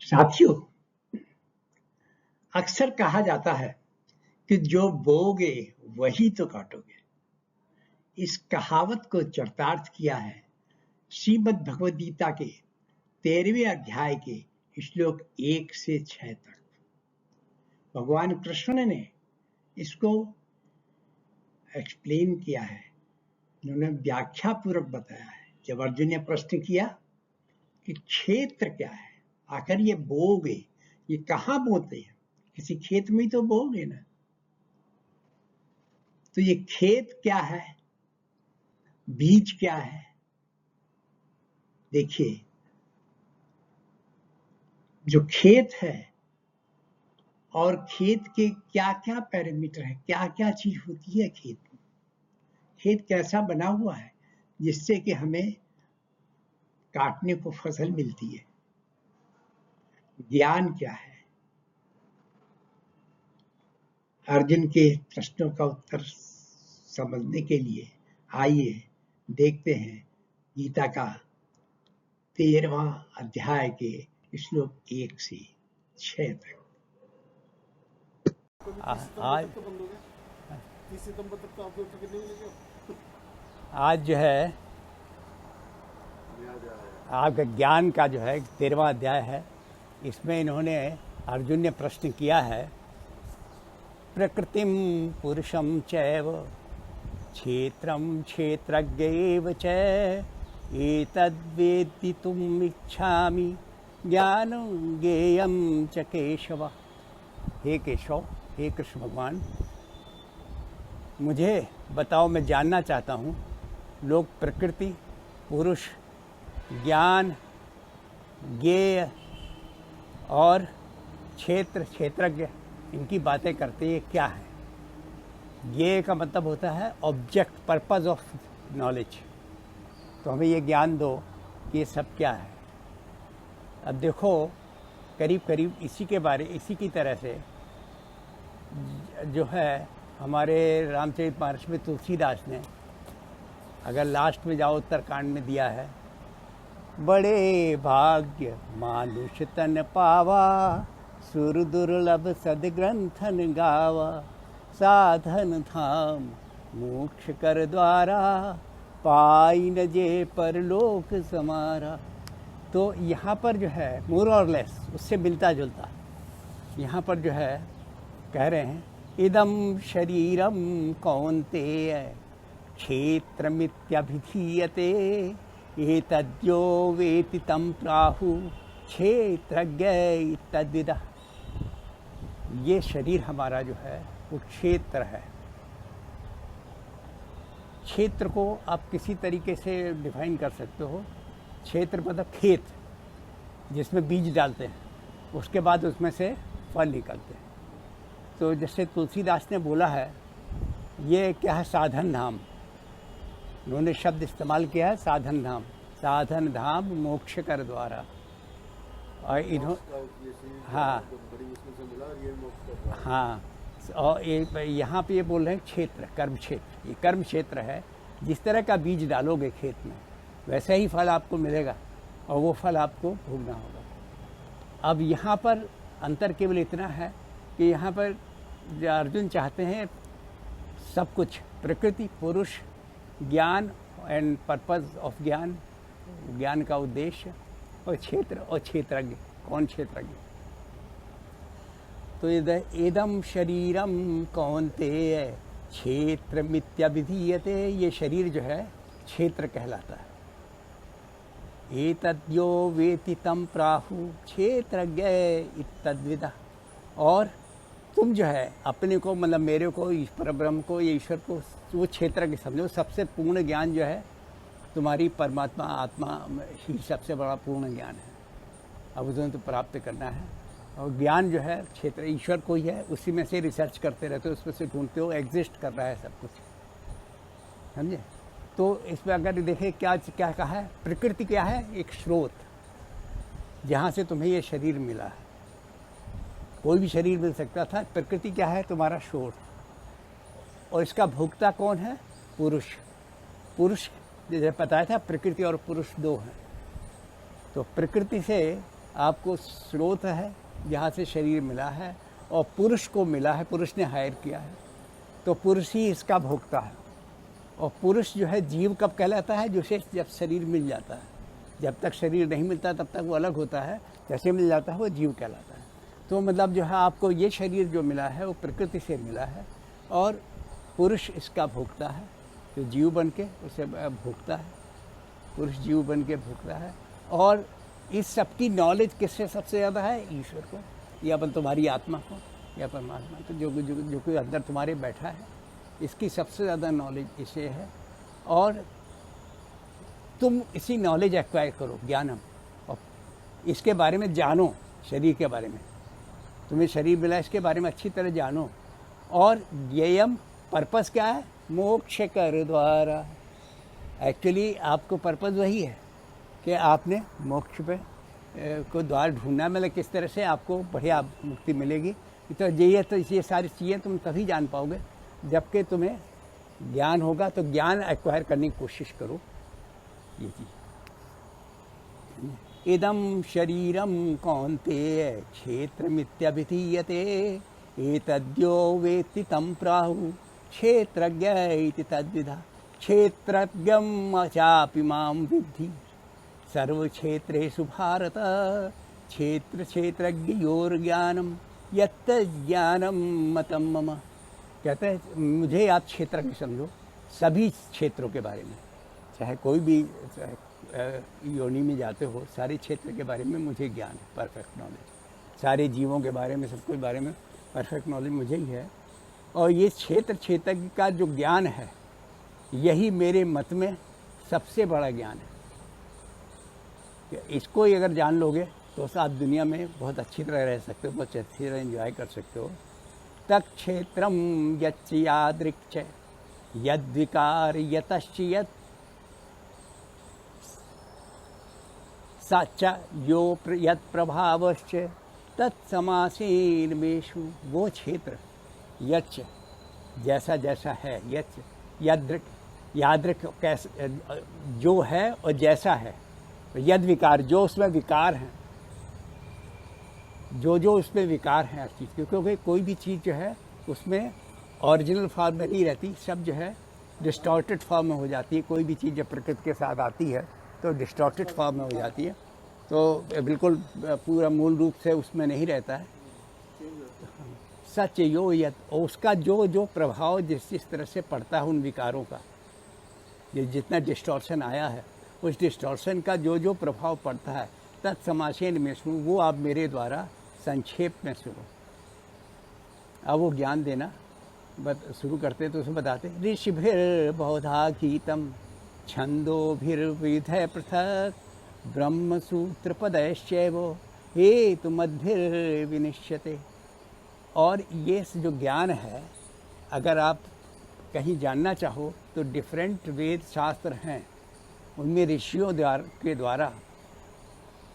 साथियों, अक्सर कहा जाता है कि जो बोओगे वही तो काटोगे। इस कहावत को चरितार्थ किया है श्रीमद् भगवद गीता के 13वें अध्याय के श्लोक 1 से 6 तक। भगवान कृष्ण ने इसको एक्सप्लेन किया है, उन्होंने व्याख्या पूर्वक बताया है। जब अर्जुन ने प्रश्न किया कि क्षेत्र क्या है, आखिर ये बोओगे, ये कहाँ बोते हैं, किसी खेत में तो बोओगे ना। तो ये खेत क्या है, बीज क्या है। देखिए, जो खेत है और खेत के क्या क्या पैरामीटर है, क्या क्या चीज होती है खेत में, खेत कैसा बना हुआ है जिससे कि हमें काटने को फसल मिलती है। ज्ञान क्या है। अर्जुन के प्रश्नों का उत्तर समझने के लिए आइए देखते हैं गीता का 13वां अध्याय के श्लोक 1 से 6 तक। आज जो है आपका ज्ञान का जो है 13वां अध्याय है। इसमें इन्होंने अर्जुन ने प्रश्न किया है, प्रकृतिम पुरुषम चैव क्षेत्रम क्षेत्रज्ञैव च एतद्वेदितुम् इच्छामि ज्ञानं ज्ञेयं च केशव। हे केशव, हे कृष्ण भगवान, मुझे बताओ, मैं जानना चाहता हूँ, लोग प्रकृति, पुरुष, ज्ञान, ज्ञेय और क्षेत्र, क्षेत्रज्ञ, इनकी बातें करते हैं, क्या है। ज्ञेय का मतलब होता है ऑब्जेक्ट, पर्पस ऑफ नॉलेज। तो हमें ये ज्ञान दो कि ये सब क्या है। अब देखो, करीब करीब इसी की तरह से जो है हमारे रामचरितमानस में तुलसीदास ने, अगर लास्ट में जाओ उत्तरकांड में दिया है, बड़े भाग्य मानुष तन पावा, सुर दुर्लभ सदग्रंथन गावा, साधन धाम मोक्ष कर द्वारा, पाई न जे परलोक समारा। तो यहाँ पर जो है मोर और लेस उससे मिलता जुलता यहाँ पर जो है कह रहे हैं, इदम शरीरम कौन्तेय क्षेत्रमित्यभिधीयते, एतद्यो वेति तं प्राहु क्षेत्रज्ञ इत्तद्विदः। ये शरीर हमारा जो है वो क्षेत्र है। क्षेत्र को आप किसी तरीके से डिफाइन कर सकते हो। क्षेत्र मतलब खेत जिसमें बीज डालते हैं, उसके बाद उसमें से फल निकलते हैं। तो जैसे तुलसीदास ने बोला है, ये क्या है, साधन धाम। उन्होंने शब्द इस्तेमाल किया है, साधन धाम। साधन धाम मोक्ष कर द्वारा। और हाँ, और यहाँ पे ये बोल रहे हैं क्षेत्र, कर्म क्षेत्र। ये कर्म क्षेत्र है। जिस तरह का बीज डालोगे खेत में, वैसे ही फल आपको मिलेगा और वो फल आपको भोगना होगा। अब यहाँ पर अंतर केवल इतना है कि यहाँ पर अर्जुन चाहते हैं सब कुछ, प्रकृति, पुरुष, ज्ञान एंड पर्पस ऑफ ज्ञान, ज्ञान का उद्देश्य, और क्षेत्र और क्षेत्रज्ञ। कौन क्षेत्रज्ञ? तो इदम शरीरम कौन्तेय क्षेत्रमित्यभिधीयते। ये शरीर जो है क्षेत्र कहलाता है। एतद्यो वेति तं प्राहु क्षेत्रज्ञ इत्तद्विदः। और तुम जो है अपने को, मतलब मेरे को, ईश्वर ब्रह्म को, ये ईश्वर को, वो क्षेत्रज्ञ समझो। सबसे पूर्ण ज्ञान जो है तुम्हारी परमात्मा, आत्मा ही सबसे बड़ा पूर्ण ज्ञान है। अब उसे तो प्राप्त करना है। और ज्ञान जो है क्षेत्र ईश्वर को ही है, उसी में से रिसर्च करते रहते हो, उसमें से ढूंढते हो, एग्जिस्ट कर रहा है सब कुछ, समझे। तो इसमें अगर देखें क्या क्या कहा है, प्रकृति क्या है, एक स्रोत जहाँ से तुम्हें ये शरीर मिला है। कोई भी शरीर मिल सकता था। प्रकृति क्या है, तुम्हारा स्रोत। और इसका भोक्ता कौन है, पुरुष। पुरुष जैसे बताया था, प्रकृति और पुरुष दो हैं। तो प्रकृति से आपको स्रोत है जहाँ से शरीर मिला है, और पुरुष को मिला है, पुरुष ने हायर किया है, तो पुरुष ही इसका भोगता है। और पुरुष जो है जीव कब कहलाता है? जिसे जब शरीर मिल जाता है। जब तक शरीर नहीं मिलता तब तक वो अलग होता है, जैसे मिल जाता है वो जीव कहलाता है। तो मतलब जो है आपको ये शरीर जो मिला है वो प्रकृति से मिला है, और पुरुष इसका भोगता है, तो जीव बन के उसे भोगता है, पुरुष जीव बन के भोगता है। और इस सब की नॉलेज किससे सबसे ज़्यादा है? ईश्वर को, या अपन तुम्हारी आत्मा को, या परमात्मा को, जो कोई अंदर तुम्हारे बैठा है, इसकी सबसे ज़्यादा नॉलेज इसे है। और तुम इसी नॉलेज एक्वायर करो, ज्ञानम, और इसके बारे में जानो, शरीर के बारे में, तुम्हें शरीर मिला इसके बारे में अच्छी तरह जानो। और ज्ञेयम, पर्पस क्या है? मोक्ष कर द्वारा। एक्चुअली आपको पर्पस वही है कि आपने मोक्ष पे को द्वार ढूंढना, मतलब किस तरह से आपको बढ़िया मुक्ति मिलेगी। तो ये सारी चीज़ें तुम तभी जान पाओगे जबकि तुम्हें ज्ञान होगा। तो ज्ञान एक्वायर करने की कोशिश करो। ये चीज़, इदं शरीरं कौन्तेय क्षेत्रमित्यभिधीयते एतद्यो वेत्ति तं प्राहुः क्षेत्रज्ञ इति तद्विधा। क्षेत्रज्ञं चापि मां विद्धि सर्वक्षेत्रेषु भारत। क्षेत्रज्ञयोर्ज्ञानं यत्त ज्ञानं मतं मम। कहते हैं मुझे आप क्षेत्रज्ञ समझो सभी क्षेत्रों के बारे में, चाहे कोई भी योनि में जाते हो, सारे क्षेत्र के बारे में मुझे ज्ञान है, परफेक्ट नॉलेज। सारे जीवों के बारे में, सबके बारे में परफेक्ट नॉलेज मुझे ही है। और ये क्षेत्रज्ञ का जो ज्ञान है, यही मेरे मत में सबसे बड़ा ज्ञान है। इसको अगर जान लोगे तो आप दुनिया में बहुत अच्छी तरह रह सकते हो, बहुत अच्छी तरह एंजॉय कर सकते हो। तत् क्षेत्रम यच्च यादृक् यद्विकार यतश्च यत् साचा यो यत् प्रभावश्च तत्समासेनमेषु। वो क्षेत्र यच्च, जैसा जैसा है, यच्च यदृक्, यादृक् कैसे जो है और जैसा है, यद विकार, जो उसमें विकार हैं, जो उसमें विकार हैं हर चीज़ के। क्योंकि कोई भी चीज़ जो है उसमें ओरिजिनल फॉर्म में नहीं रहती, सब जो है डिस्टॉर्टेड फॉर्म में हो जाती है। कोई भी चीज़ जब प्रकृति के साथ आती है तो डिस्टॉर्टेड फॉर्म में हो जाती है, तो बिल्कुल पूरा मूल रूप से उसमें नहीं रहता है। सच यो यत, उसका जो प्रभाव जिस तरह से पड़ता है उन विकारों का, जितना डिस्टॉर्शन आया है उस डिस्टॉर्शन का जो प्रभाव पड़ता है, तत्समासेन में सुनो, वो आप मेरे द्वारा संक्षेप में सुनो। अब वो ज्ञान देना शुरू करते तो उसमें बताते, ऋषिभिर बहुधा गीतम छंदोभिर्विधय पृथक ब्रह्मसूत्र पदश्चैव हेतुमद्भिर्विनिश्यते। और ये जो ज्ञान है, अगर आप कहीं जानना चाहो तो डिफरेंट वेद शास्त्र हैं, उनमें ऋषियों के द्वारा,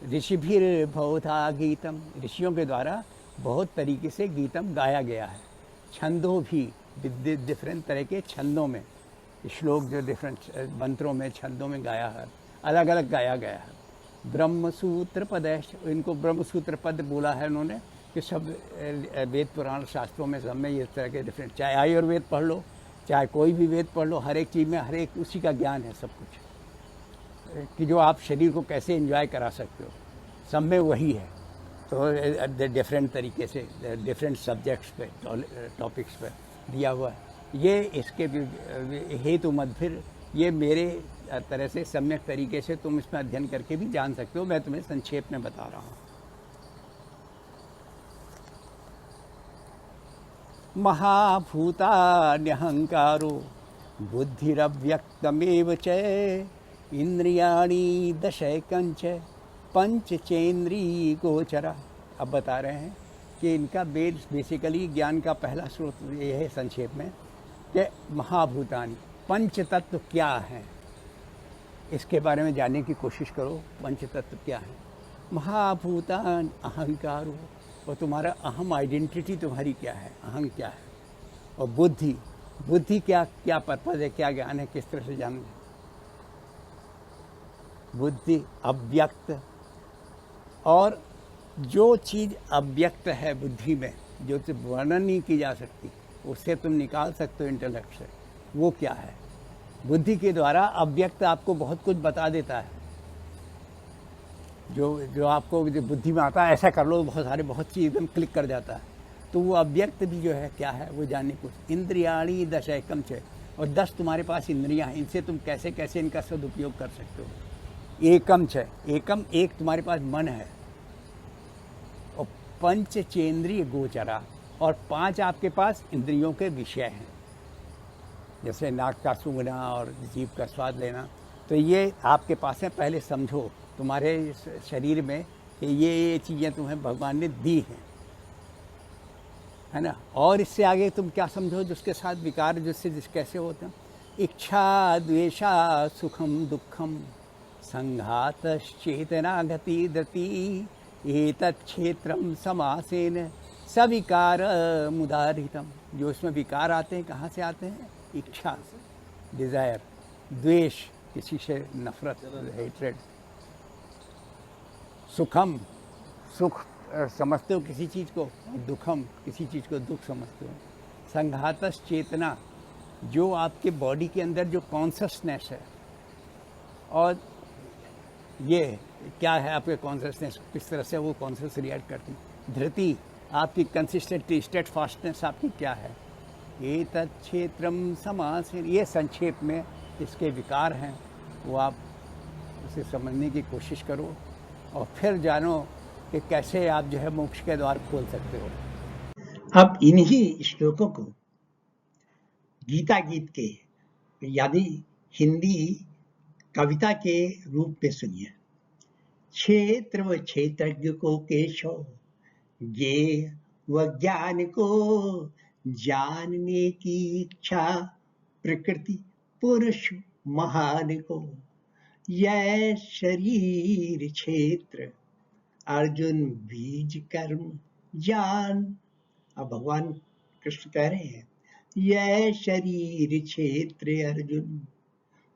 ऋषिभिर बहुधा गीतम, ऋषियों के द्वारा बहुत तरीके से गीतम गाया गया है। छंदों भी, डिफरेंट तरह के छंदों में, श्लोक जो डिफरेंट मंत्रों में, छंदों में गाया है, अलग अलग गाया गया है। ब्रह्मसूत्र पद, इनको ब्रह्मसूत्र पद बोला है उन्होंने, कि सब वेद पुराण शास्त्रों में सब में ये तरह के डिफरेंट, चाहे आयुर्वेद पढ़ लो, चाहे कोई भी वेद पढ़ लो, हर एक चीज़ में हर एक उसी का ज्ञान है सब कुछ, कि जो आप शरीर को कैसे एंजॉय करा सकते हो, सब में वही है। तो डिफरेंट तरीके से डिफरेंट सब्जेक्ट्स पे, टॉपिक्स पे दिया हुआ है। ये इसके हेतु मध्य, ये मेरे तरह से सम्यक तरीके से तुम इसमें अध्ययन करके भी जान सकते हो। मैं तुम्हें संक्षेप में बता रहा हूँ। महाभूतान्यहंकारो बुद्धिरव्यक्तमेव च इंद्रियाणि दशैकंच पंचचेन्द्रीय गोचरा। अब बता रहे हैं कि इनका बेसिकली ज्ञान का पहला स्रोत ये है संक्षेप में, कि महाभूतानि, पंच तत्व क्या हैं, इसके बारे में जानने की कोशिश करो। पंच तत्व क्या है? महाभूतान अहंकारो, और तुम्हारा अहम आइडेंटिटी तुम्हारी क्या है, अहम क्या है। और बुद्धि, बुद्धि क्या क्या पर्पज है, क्या ज्ञान है, किस तरह से जानना है। बुद्धि अव्यक्त, और जो चीज़ अव्यक्त है बुद्धि में, जो वर्णन नहीं की जा सकती, उससे तुम निकाल सकते हो इंटेलेक्ट से, वो क्या है? बुद्धि के द्वारा अव्यक्त आपको बहुत कुछ बता देता है। जो जो आपको जो बुद्धि में आता है, ऐसा कर लो, बहुत चीज़ एकदम क्लिक कर जाता है। तो वो अव्यक्त भी जो है क्या है, वो जानने कुछ। इंद्रियाणी 10 एकम छः, और 10 तुम्हारे पास इंद्रियां हैं, इनसे तुम कैसे कैसे इनका सदुपयोग कर सकते हो। एकम छः, एकम एक तुम्हारे पास मन है, और पंचचेंद्रिय गोचरा, और 5 आपके पास इंद्रियों के विषय हैं, जैसे नाक का सूंघना और जीभ का स्वाद लेना। तो ये आपके पास है। पहले समझो तुम्हारे शरीर में कि ये चीज़ें तुम्हें भगवान ने दी हैं, है ना। और इससे आगे तुम क्या समझो, जिसके साथ विकार जिस कैसे होते हैं। इच्छा द्वेषा सुखम दुखम संघात चेतना गति धति एतत् क्षेत्रम समासेन सविकार मुदारितम। जो इसमें विकार आते हैं, कहाँ से आते हैं? इच्छा, डिज़ायर, द्वेष, किसी से नफरत, हेट्रेड, सुखम, सुख समझते हो किसी चीज़ को, दुखम, किसी चीज़ को दुख समझते हो। संघातस चेतना, जो आपके बॉडी के अंदर जो कॉन्शसनेस है, और ये क्या है आपके कॉन्शसनेस, किस तरह से वो कॉन्शस रिएक्ट करती। धृति, आपकी कंसिस्टेंटी, स्टेट फास्टनेस आपकी क्या है। ये तत्क्षेत्रम समासेन, ये संक्षेप में इसके विकार हैं, वो आप उसे समझने की कोशिश करो, और फिर जानो कि कैसे आप जो है मोक्ष के द्वार खोल सकते हो। अब इन्हीं श्लोकों को गीता गीत के यानी हिंदी कविता के रूप में सुनिए। क्षेत्र व क्षेत्रज्ञ को केशव, ज्ञेय व ज्ञान को जानने की इच्छा, प्रकृति पुरुष महान को। यह शरीर क्षेत्र अर्जुन बीज कर्म जान। अब भगवान कृष्ण कह रहे हैं, यह शरीर क्षेत्र अर्जुन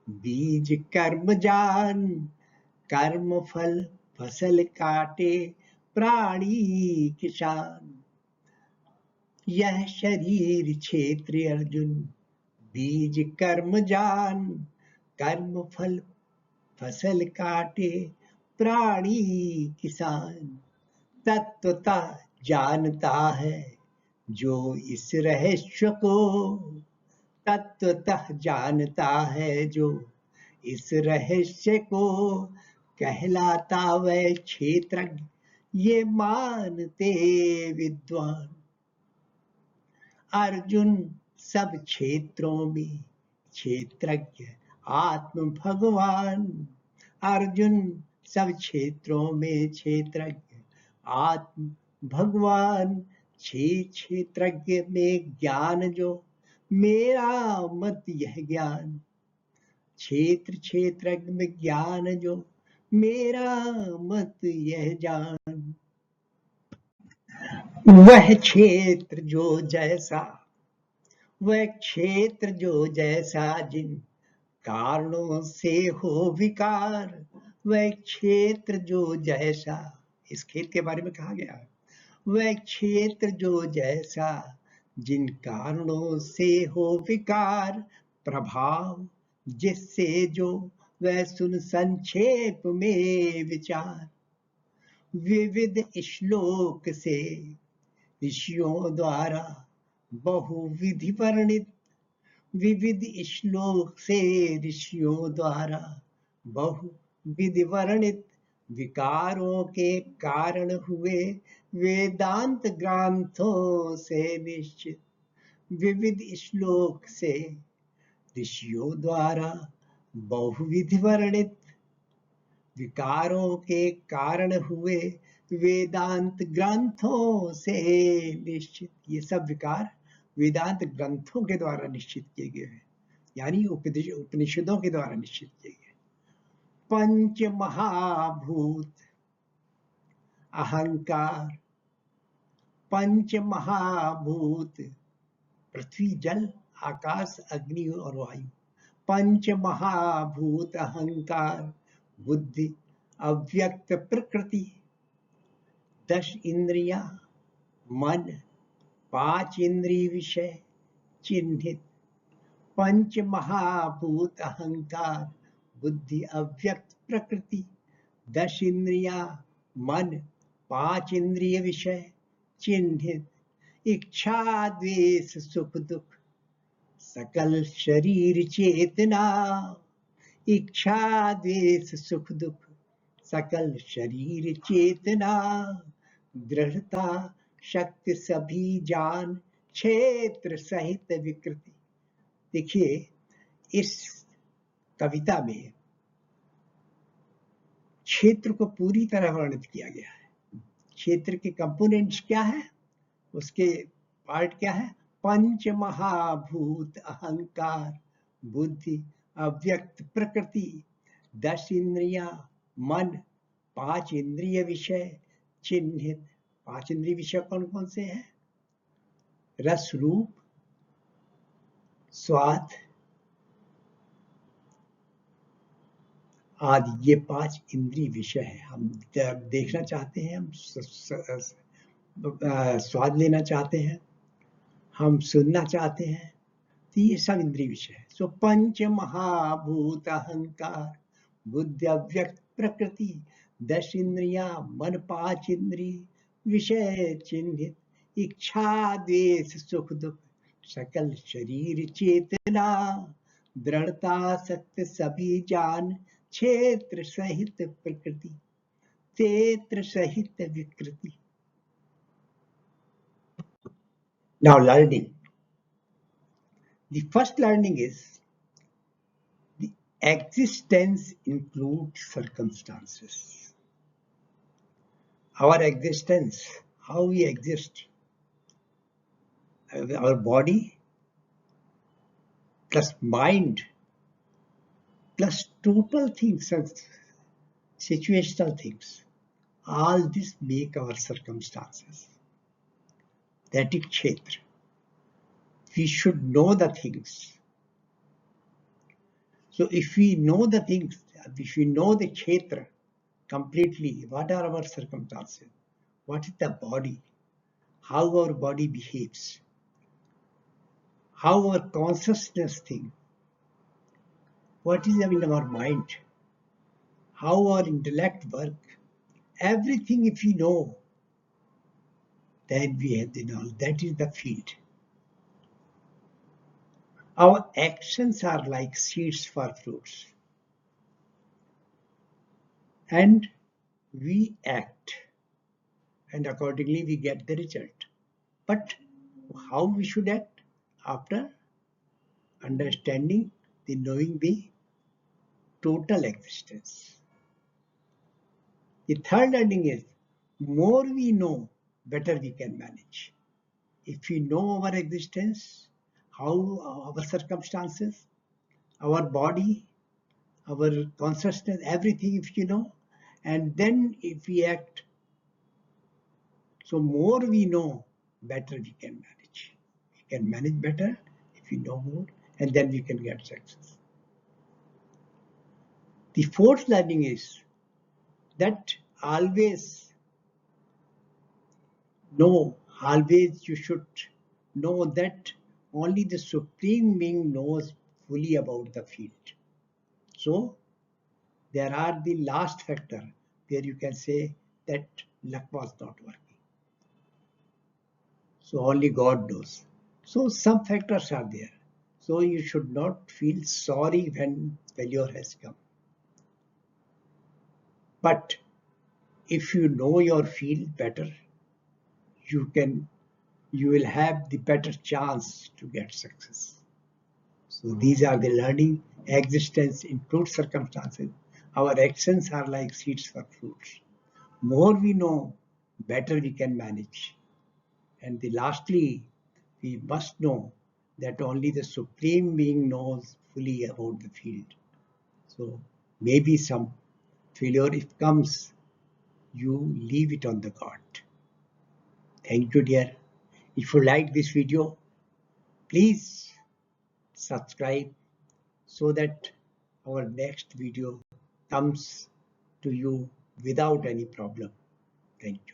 बीज कर्म जान। कर्म फल फसल काटे प्राणी किसान। यह शरीर क्षेत्र अर्जुन बीज कर्म जान। कर्म फल फसल काटे प्राणी किसान। तत्वतः जानता है जो इस रहस्य को, तत्वतः जानता है जो इस रहस्य को। कहलाता वह क्षेत्रज्ञ, ये मानते विद्वान। अर्जुन सब क्षेत्रों में क्षेत्रज्ञ आत्म भगवान। अर्जुन सब क्षेत्रों में क्षेत्रज्ञ आत्म भगवान। क्षेत्रज्ञ में ज्ञान जो, मेरा मत यह ज्ञान। क्षेत्रज्ञ में ज्ञान जो, मेरा मत यह जान। वह क्षेत्र जो जैसा, वह क्षेत्र जो जैसा जिन कारणों से हो विकार। वह क्षेत्र जो जैसा, इस खेत के बारे में कहा गया, वह क्षेत्र जो जैसा जिन कारणों से हो विकार। प्रभाव जिससे जो, वह सुन संक्षेप में विचार। विविध श्लोक से ऋषियों द्वारा बहुविधि वर्णित। विविध श्लोक से ऋषियों द्वारा बहुविधि वर्णित। विकारों के कारण हुए वेदांत ग्रंथों से निश्चित। विविध श्लोक से ऋषियों द्वारा बहुविधि वर्णित। विकारों के कारण हुए वेदांत ग्रंथों से निश्चित। ये सब विकार वेदांत ग्रंथों के द्वारा निश्चित किए गए हैं, यानी उपनिषदों के द्वारा निश्चित किए गए। पंच महाभूत अहंकार, पंच महाभूत पृथ्वी जल आकाश अग्नि और वायु। पंच महाभूत अहंकार बुद्धि अव्यक्त प्रकृति। 10 इंद्रिया, मन, 5 इंद्रिय विषय चिन्हित, पंच महाभूत अहंकार, बुद्धि अव्यक्त प्रकृति, 10 इंद्रिया, मन, 5 इंद्रिय विषय चिन्हित, इच्छा द्वेष सुख दुख, सकल शरीर चेतना, इच्छा द्वेष सुख दुख, सकल शरीर चेतना, दृढ़ता शक्ति सभी जान, क्षेत्र सहित विकृति। देखिए, इस कविता में क्षेत्र को पूरी तरह वर्णित किया गया है। क्षेत्र के कंपोनेंट्स क्या है, उसके पार्ट क्या है? पंच महाभूत अहंकार, बुद्धि अव्यक्त प्रकृति, 10 इंद्रिया, मन, 5 इंद्रिय विषय चिन्हित। 5 इंद्रिय विषय कौन कौन से हैं? रस, रूप, स्वाद आदि, ये 5 इंद्रिय विषय है। हम देखना चाहते हैं, हम स्वाद लेना चाहते हैं, हम सुनना चाहते हैं, तो ये सब इंद्रिय विषय है। सो पंच महाभूत अहंकार, बुद्धि अव्यक्त प्रकृति, 10 इंद्रिया, मन, 5 इंद्रिय विषय चिन्हित, इच्छा द्वेष सुख दुख, सकल शरीर चेतना, दृढ़ता सत्य सभी जान, क्षेत्र सहित प्रकृति, क्षेत्र सहित विकृति। Now learning. The first learning is the existence includes circumstances. Our existence, how we exist, our body plus mind plus total things, situational things, all this make our circumstances. That is kshetra. We should know the things. So if we know the things, if we know the kshetra completely, what are our circumstances? What is the body? How our body behaves? How our consciousness thinks? What is in our mind? How our intellect works? Everything if we know, then we have the knowledge. That is the field. Our actions are like seeds for fruits. And we act. And accordingly we get the result. But how we should act? After understanding the knowing the total existence. The third learning is, more we know, better we can manage. If we know our existence, how our circumstances, our body, our consciousness, everything if you know, and then if we act, so more we know, better we can manage. We can manage better if we know more, and then we can get success. The fourth learning is that always you should know that only the Supreme Being knows fully about the field. So there are the last factor where you can say that luck was not working. So only God knows. So some factors are there. So you should not feel sorry when failure has come. But if you know your field better, you will have the better chance to get success. So these are the learning. Existence includes circumstances. Our actions are like seeds for fruits. More we know, better we can manage. And lastly, we must know that only the Supreme Being knows fully about the field. So maybe some failure, if comes, you leave it on the God. Thank you, dear. If you like this video, please subscribe so that our next video comes to you without any problem. Thank you.